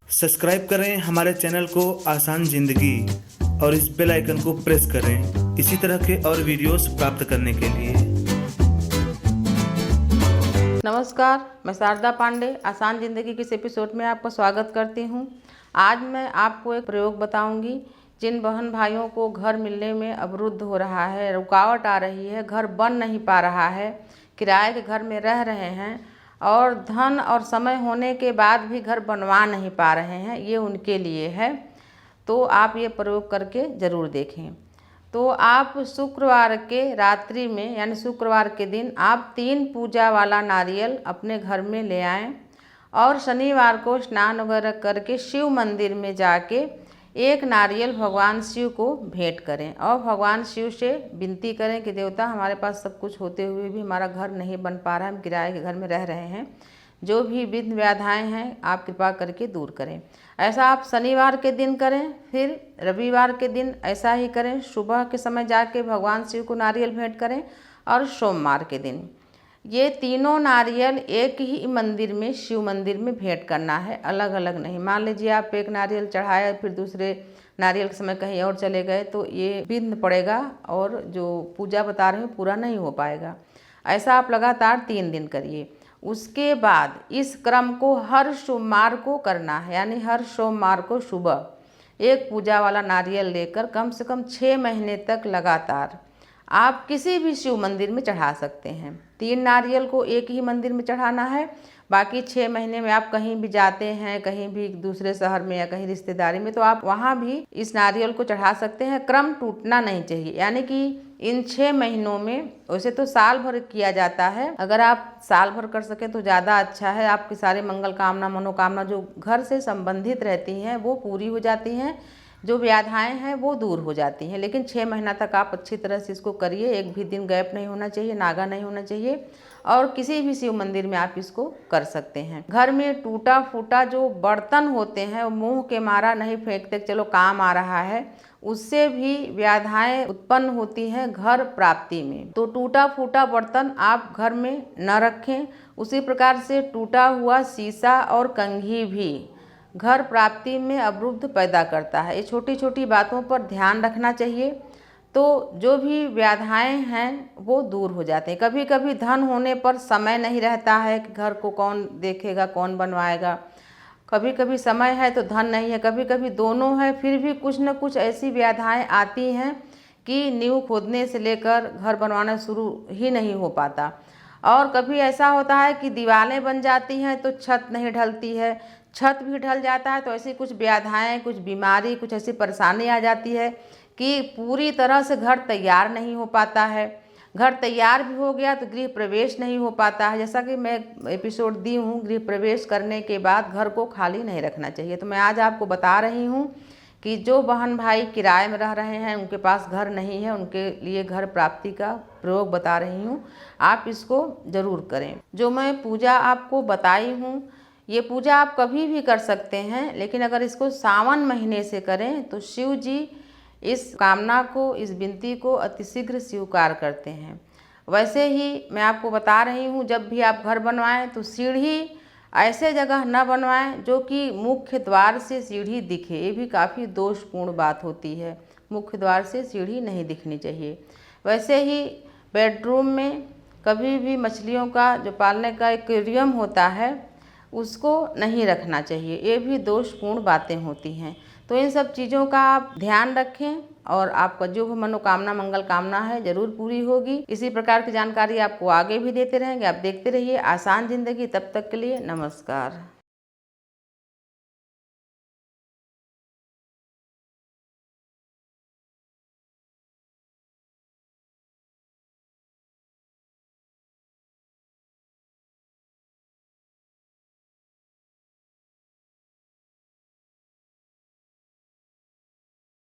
Subscribe करें हमारे channel को आसान जिंदगी और इस बेल आइकन को प्रेस करें इसी तरह के और वीडियोस प्राप्त करने के लिए। नमस्कार, मैं शारदा पांडे आसान ज़िंदगी के इस एपिसोड में आपका स्वागत करती हूं। आज मैं आपको एक प्रयोग बताऊंगी। जिन बहन भाइयों को घर मिलने में अवरुद्ध हो रहा है, रुकावट आ रही है, घर बन नहीं पा रहा है, किराए के घर में रह रहे हैं और धन और समय होने के बाद भी घर बनवा नहीं पा रहे हैं, ये उनके लिए है। तो आप ये प्रयोग करके ज़रूर देखें। तो आप शुक्रवार के रात्रि में यानी शुक्रवार के दिन आप 3 पूजा वाला नारियल अपने घर में ले आएं और शनिवार को स्नान वगैरह करके शिव मंदिर में जाके एक नारियल भगवान शिव को भेंट करें और भगवान शिव से विनती करें कि देवता, हमारे पास सब कुछ होते हुए भी हमारा घर नहीं बन पा रहा है, हम किराए के घर में रह रहे हैं, जो भी विघ्न बाधाएं हैं आप कृपा करके दूर करें। ऐसा आप शनिवार के दिन करें, फिर रविवार के दिन ऐसा ही करें, सुबह के समय जाके भगवान शिव को नारियल भेंट करें और सोमवार के दिन ये तीनों नारियल एक ही मंदिर में शिव मंदिर में भेंट करना है, अलग अलग नहीं। मान लीजिए आप एक नारियल चढ़ाए फिर दूसरे नारियल के समय कहीं और चले गए तो ये विघ्न पड़ेगा और जो पूजा बता रहे हैं पूरा नहीं हो पाएगा। ऐसा आप लगातार 3 दिन करिए। उसके बाद इस क्रम को हर सोमवार को करना है, यानी हर सोमवार को सुबह एक पूजा वाला नारियल लेकर कम से कम 6 महीने तक लगातार आप किसी भी शिव मंदिर में चढ़ा सकते हैं। 3 नारियल को एक ही मंदिर में चढ़ाना है। बाकी 6 महीने में आप कहीं भी जाते हैं, कहीं भी दूसरे शहर में या कहीं रिश्तेदारी में, तो आप वहाँ भी इस नारियल को चढ़ा सकते हैं। क्रम टूटना नहीं चाहिए, यानी कि इन 6 महीनों में, वैसे तो साल भर किया जाता है, अगर आप साल भर कर सकें तो ज़्यादा अच्छा है। आपकी सारी मंगल कामना मनोकामना जो घर से संबंधित रहती हैं वो पूरी हो जाती हैं, जो व्याधाएं हैं वो दूर हो जाती हैं। लेकिन 6 महीना तक आप अच्छी तरह से इसको करिए। एक भी दिन गैप नहीं होना चाहिए, नागा नहीं होना चाहिए और किसी भी शिव मंदिर में आप इसको कर सकते हैं। घर में टूटा फूटा जो बर्तन होते हैं वो मुंह के मारा नहीं फेंकते, चलो काम आ रहा है, उससे भी व्याधाएं उत्पन्न होती हैं घर प्राप्ति में। तो टूटा फूटा बर्तन आप घर में न रखें। उसी प्रकार से टूटा हुआ शीशा और कंघी भी घर प्राप्ति में अवरुद्ध पैदा करता है। ये छोटी छोटी बातों पर ध्यान रखना चाहिए, तो जो भी व्याधाएं हैं वो दूर हो जाते हैं। कभी कभी धन होने पर समय नहीं रहता है कि घर को कौन देखेगा, कौन बनवाएगा। कभी कभी समय है तो धन नहीं है, कभी कभी दोनों है, फिर भी कुछ न कुछ ऐसी व्याधाएं आती हैं कि नींव खोदने से लेकर घर बनवाना शुरू ही नहीं हो पाता। और कभी ऐसा होता है कि दीवारें बन जाती हैं तो छत नहीं ढलती है, छत भी ढल जाता है तो ऐसी कुछ व्याधाएं, कुछ बीमारी, कुछ ऐसी परेशानी आ जाती है कि पूरी तरह से घर तैयार नहीं हो पाता है। घर तैयार भी हो गया तो गृह प्रवेश नहीं हो पाता है। जैसा कि मैं एपिसोड दी हूँ, गृह प्रवेश करने के बाद घर को खाली नहीं रखना चाहिए। तो मैं आज आपको बता रही हूँ कि जो बहन भाई किराए में रह रहे हैं, उनके पास घर नहीं है, उनके लिए घर प्राप्ति का प्रयोग बता रही हूँ। आप इसको ज़रूर करें। जो मैं पूजा आपको बताई हूँ ये पूजा आप कभी भी कर सकते हैं, लेकिन अगर इसको सावन महीने से करें तो शिव जी इस कामना को, इस विनती को अतिशीघ्र स्वीकार करते हैं। वैसे ही मैं आपको बता रही हूँ, जब भी आप घर बनवाएं तो सीढ़ी ऐसे जगह न बनवाएं जो कि मुख्य द्वार से सीढ़ी दिखे। ये भी काफ़ी दोषपूर्ण बात होती है, मुख्य द्वार से सीढ़ी नहीं दिखनी चाहिए। वैसे ही बेडरूम में कभी भी मछलियों का जो पालने का एक्वेरियम होता है उसको नहीं रखना चाहिए। ये भी दोषपूर्ण बातें होती हैं। तो इन सब चीज़ों का आप ध्यान रखें और आपका जो भी मनोकामना मंगल कामना है ज़रूर पूरी होगी। इसी प्रकार की जानकारी आपको आगे भी देते रहेंगे। आप देखते रहिए आसान ज़िंदगी। तब तक के लिए नमस्कार।